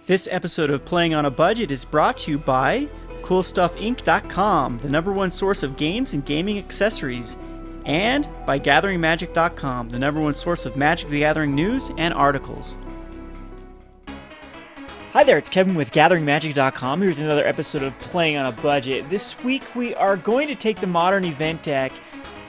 This episode of Playing on a Budget is brought to you by CoolStuffInc.com, the #1 source of games and gaming accessories, and by GatheringMagic.com, the #1 source of Magic the Gathering news and articles. Hi there, it's Kevin with GatheringMagic.com here with another episode of Playing on a Budget. This week we are going to take the Modern Event deck,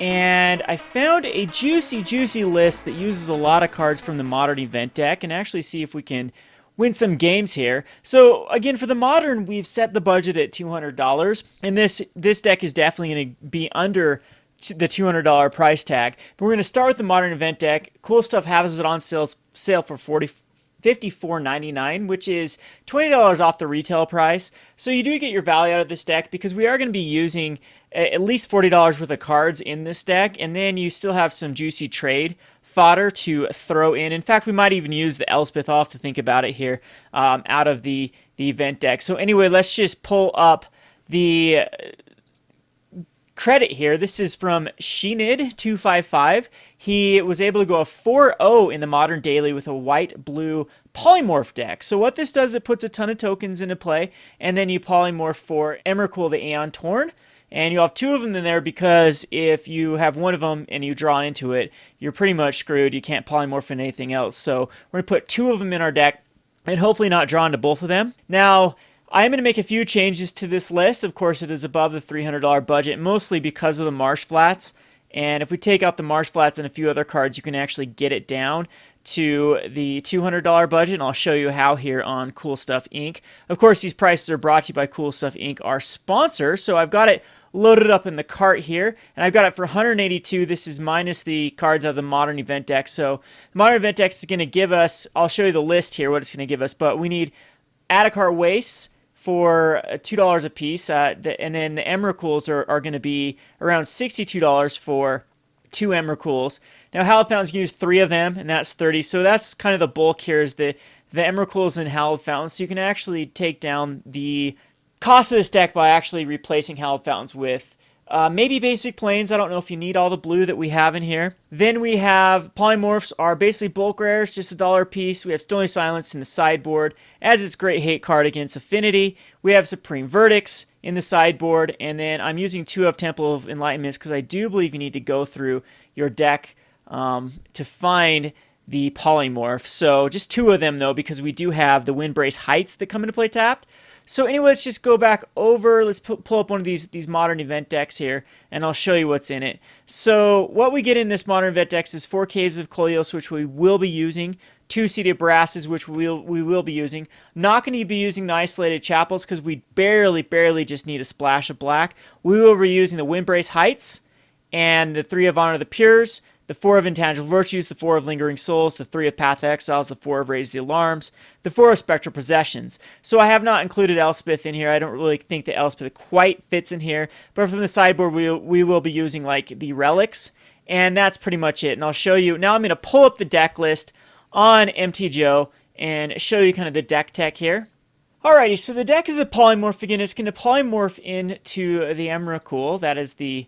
and I found a juicy list that uses a lot of cards from the Modern Event deck, and actually see if we can win some games here. So again, for the Modern, we've set the budget at $200, and this deck is definitely going to be under the $200 price tag. But we're going to start with the Modern Event deck. Cool Stuff has it on sale for $54.99, which is $20 off the retail price. So you do get your value out of this deck because we are going to be using at least $40 worth of cards in this deck, and then you still have some juicy trade fodder to throw in. In fact, we might even use the Elspeth off to think about it here out of the event deck. So anyway, let's just pull up the credit here. This is from Shinid255. He was able to go a 4-0 in the Modern Daily with a white-blue Polymorph deck. So what this does, it puts a ton of tokens into play, and then you Polymorph for Emrakul the Aeon Torn. And you have two of them in there because if you have one of them and you draw into it, you're pretty much screwed. You can't polymorph in anything else. So we're going to put two of them in our deck and hopefully not draw into both of them. Now, I'm going to make a few changes to this list. Of course, it is above the $300 budget, mostly because of the Marsh Flats. And if we take out the Marsh Flats and a few other cards, you can actually get it down to the $200 budget, and I'll show you how here on Cool Stuff Inc. Of course, these prices are brought to you by Cool Stuff Inc., our sponsor, so I've got it loaded up in the cart here, and I've got it for $182. This is minus the cards of the Modern Event deck. So the Modern Event deck is going to give us, I'll show you the list here, what it's going to give us, but we need Adakar Wastes for $2 a piece, and then the Emrakuls are going to be around $62 for 2 Emrakuls. Now, Hallowed Fountain's going to use 3 of them, and that's $30. So that's kind of the bulk here is the Emrakuls and Hallowed Fountains. So you can actually take down the cost of this deck by actually replacing Hallowed Fountains with maybe basic planes. I don't know if you need all the blue that we have in here. Then we have Polymorphs are basically bulk rares, just $1 a piece. We have Stony Silence in the sideboard as its great hate card against Affinity. We have Supreme Verdicts in the sideboard, and then I'm using 2 of Temple of Enlightenment because I do believe you need to go through your deck to find the Polymorph. So just 2 of them though, because we do have the Windbrisk Heights that come into play tapped. So anyway, let's just go back over. Let's pull up one of these Modern Event decks here, and I'll show you what's in it. So what we get in this Modern Event decks is 4 Caves of Koilos, which we will be using, 2 Seeded Brasses, which we will be using. Not going to be using the Isolated Chapels because we barely just need a splash of black. We will be using the Windbrisk Heights and the 3 of Honor the Pures, the 4 of Intangible Virtues, the 4 of Lingering Souls, the 3 of Path Exiles, the 4 of Raise the Alarms, the 4 of Spectral Processions. So I have not included Elspeth in here. I don't really think that Elspeth quite fits in here. But from the sideboard, we will be using like the relics. And that's pretty much it. And I'll show you. Now I'm going to pull up the deck list on MTG and show you kind of the deck tech here. Alrighty, so the deck is a polymorph again. It's going to polymorph into the Emrakul. That is the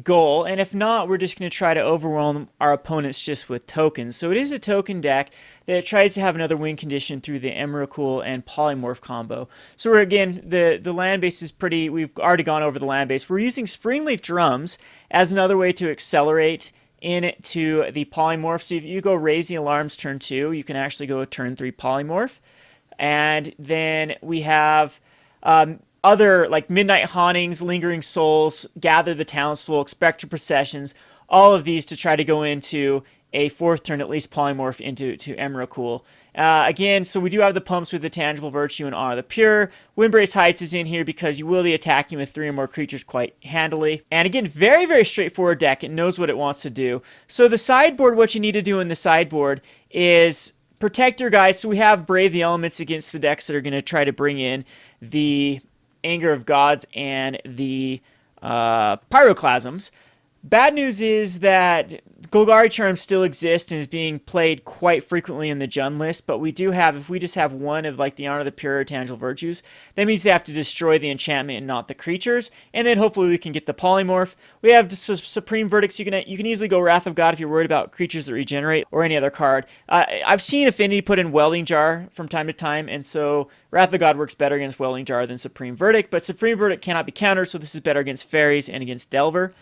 goal, and if not, we're just going to try to overwhelm our opponents just with tokens. So it is a token deck that tries to have another win condition through the Emrakul and Polymorph combo. So we're, again, the land base is pretty, we've already gone over the land base. We're using Springleaf Drums as another way to accelerate into the Polymorph. So if you go Raise the Alarms turn 2, you can actually go turn 3 Polymorph. And then we have other like Midnight Hauntings, Lingering Souls, Gather the Townsfolk, Spectral Processions, all of these to try to go into a 4th turn, at least Polymorph into Emrakul. Again, so we do have the pumps with the Intangible Virtue and Honor the Pure. Windbrisk Heights is in here because you will be attacking with 3 or more creatures quite handily. And again, very straightforward deck. It knows what it wants to do. So the sideboard, what you need to do in the sideboard is protect your guys. So we have Brave the Elements against the decks that are going to try to bring in the Anger of Gods and the Pyroclasms. Bad news is that Golgari Charm still exists and is being played quite frequently in the Jund list, but we do have, if we just have one of like the Honor the Pure or Tangible Virtues, that means they have to destroy the enchantment and not the creatures, and then hopefully we can get the Polymorph. We have Supreme Verdicts. You can easily go Wrath of God if you're worried about creatures that regenerate or any other card. I've seen Affinity put in Welding Jar from time to time, and so Wrath of God works better against Welding Jar than Supreme Verdict, but Supreme Verdict cannot be countered, so this is better against Fairies and against Delver.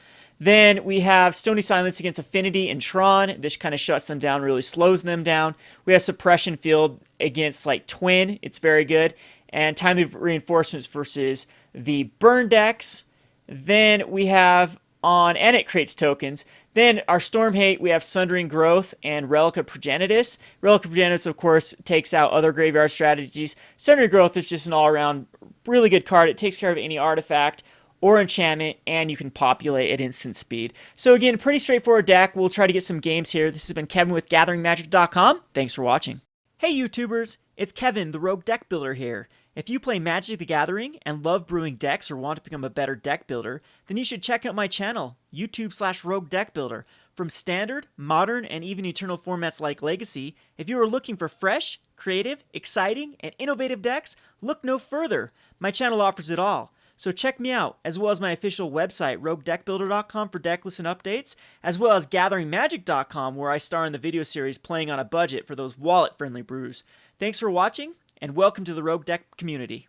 Then we have Stony Silence against Affinity and Tron. This kind of shuts them down, really slows them down. We have Suppression Field against like Twin. It's very good. And Timely Reinforcements versus the Burn decks. Then we have and it creates tokens. Then our Storm Hate, we have Sundering Growth and Relic of Progenitus. Relic of Progenitus, of course, takes out other graveyard strategies. Sundering Growth is just an all-around really good card. It takes care of any artifact or enchantment, and you can populate at instant speed. So again, pretty straightforward deck. We'll try to get some games here. This has been Kevin with GatheringMagic.com. Thanks for watching. Hey YouTubers, it's Kevin, the Rogue Deck Builder here. If you play Magic the Gathering and love brewing decks or want to become a better deck builder, then you should check out my channel, YouTube/Rogue Deck Builder. From standard, modern, and even eternal formats like Legacy, if you are looking for fresh, creative, exciting, and innovative decks, look no further. My channel offers it all. So check me out, as well as my official website, roguedeckbuilder.com for deck lists and updates, as well as gatheringmagic.com, where I star in the video series Playing on a Budget for those wallet-friendly brews. Thanks for watching, and welcome to the Rogue Deck community.